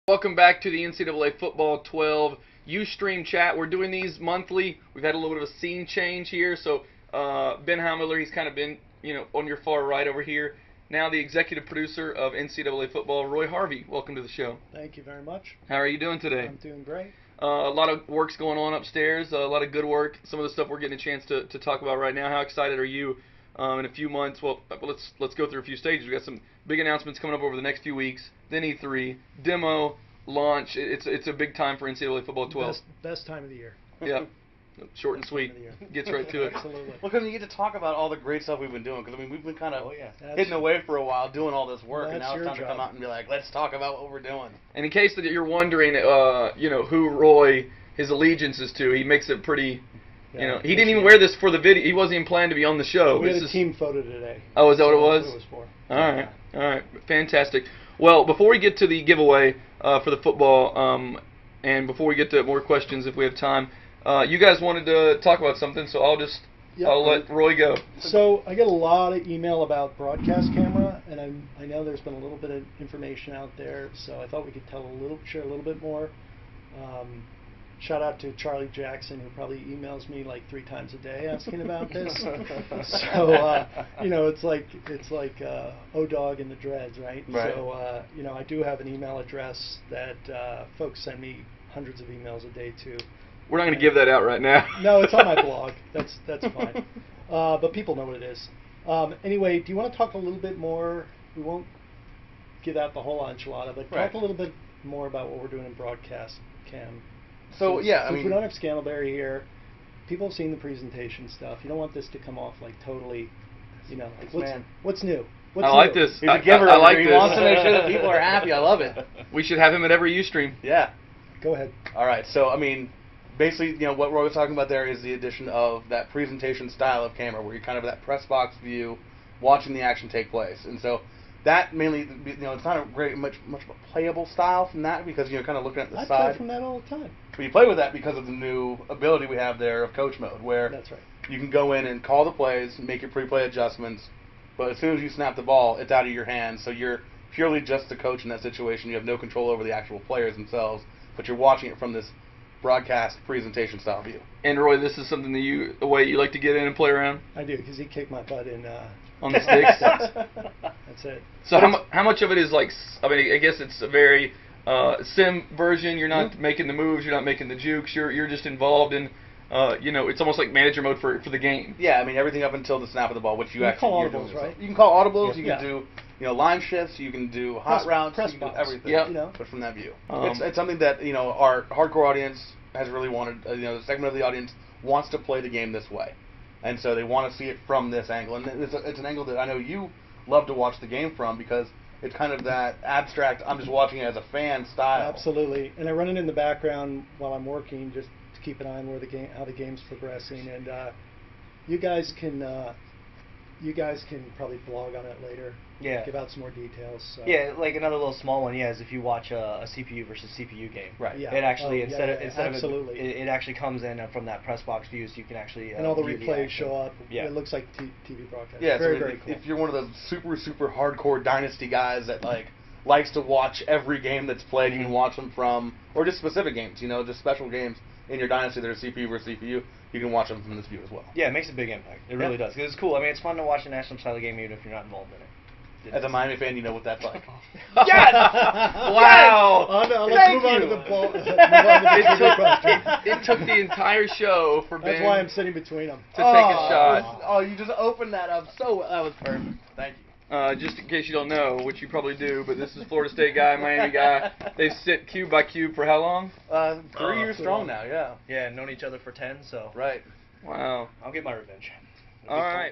Welcome back to the NCAA Football 12 USTREAM chat. We're doing these monthly. We've had a little bit of a scene change here. So Ben Hamler, he's kind of been, on your far right over here. Now the executive producer of NCAA Football, Roy Harvey. Welcome to the show. Thank you very much. How are you doing today? I'm doing great. A lot of work's going on upstairs. A lot of good work. Some of the stuff we're getting a chance to talk about right now. How excited are you in a few months? Well, let's go through a few stages. We got some big announcements coming up over the next few weeks. Then E3, demo, launch. It's a big time for NCAA Football 12. Best time of the year. Yeah. Short and sweet. Gets right to it. Absolutely. Well, because you get to talk about all the great stuff we've been doing. Because, we've been kind of hidden away for a while doing all this work. And now it's time to come out and be like, let's talk about what we're doing. And in case that you're wondering, who Roy, his allegiance is to, he makes it pretty... he didn't even wear this for the video. He wasn't even planned to be on the show. We had a team photo today. Oh, is that what it was? It was for. All right. Fantastic. Well, before we get to the giveaway for the football, and before we get to more questions if we have time, you guys wanted to talk about something, so I'll let Roy go. So I get a lot of email about broadcast camera, and I know there's been a little bit of information out there, so I thought we could share a little bit more. Shout out to Charlie Jackson, who probably emails me like 3 times a day asking about this. So it's like O-Dog and the Dreads, right? Right. So I do have an email address that folks send me hundreds of emails a day to. We're not going to give that out right now. No, it's on my blog. That's fine. But people know what it is. Anyway, do you want to talk a little bit more? We won't give out the whole enchilada, but talk a little bit more about what we're doing in broadcast cam. So, since we don't have Scantleberry here, people have seen the presentation stuff. You don't want this to come off like totally, what's new? I like this. He's a giver. I like this. He wants to make sure that people are happy. I love it. We should have him at every UStream. Yeah. Go ahead. All right. So, basically, what Roy was talking about there is the addition of that presentation style of camera where you're kind of that press box view watching the action take place. And so that mainly, it's not a very much of a playable style from that because you're kind of looking at the side. I play from that all the time. But you play with that because of the new ability we have there of coach mode where that's right. You can go in and call the plays, make your pre-play adjustments, but as soon as you snap the ball, it's out of your hands. So you're purely just the coach in that situation. You have no control over the actual players themselves, but you're watching it from this broadcast presentation style view. And Roy, this is something that the way you like to get in and play around? I do, because he kicked my butt in on the sticks. That's it. So how much of it is like? I guess it's a very sim version. You're not making the moves. You're not making the jukes. You're just involved in. It's almost like manager mode for the game. Yeah, everything up until the snap of the ball, which you call audibles, right? You can call audibles. You can do line shifts. You can do hot routes. You can do everything. Yeah. But from that view, it's something that our hardcore audience has really wanted. The segment of the audience wants to play the game this way. And so they want to see it from this angle. And it's an angle that I know you love to watch the game from because it's kind of that abstract, I'm just watching it as a fan style. Absolutely. And I run it in the background while I'm working just to keep an eye on how the game's progressing. And you guys can probably blog on it later. Yeah. Give out some more details. So. Yeah, like another little small one. Yeah, is if you watch a CPU versus CPU game. Right. Yeah. It actually instead of it actually comes in from that press box view, so you can actually and all the replays show up. Yeah. It looks like TV broadcast. Yeah. Very very cool. If you're one of those super hardcore Dynasty guys that likes to watch every game that's played, you can watch them from or just specific games. Just special games in your Dynasty that are CPU versus CPU. You can watch them from this view as well. Yeah, it makes a big impact. It really does. It's cool. It's fun to watch a national title game even if you're not involved in it. As a Miami fan, you know what that's like. Yes! Wow! Let's move on to the ball. It took the entire show for Ben. That's why I'm sitting between them. To take a shot. Oh, you just opened that up so well. That was perfect. Thank you. Just in case you don't know, which you probably do, but this is Florida State guy, Miami guy. They've sit cube by cube for how long? 3 years strong now, yeah. Yeah, known each other for 10, so. Right. Wow. I'll get my revenge. All right.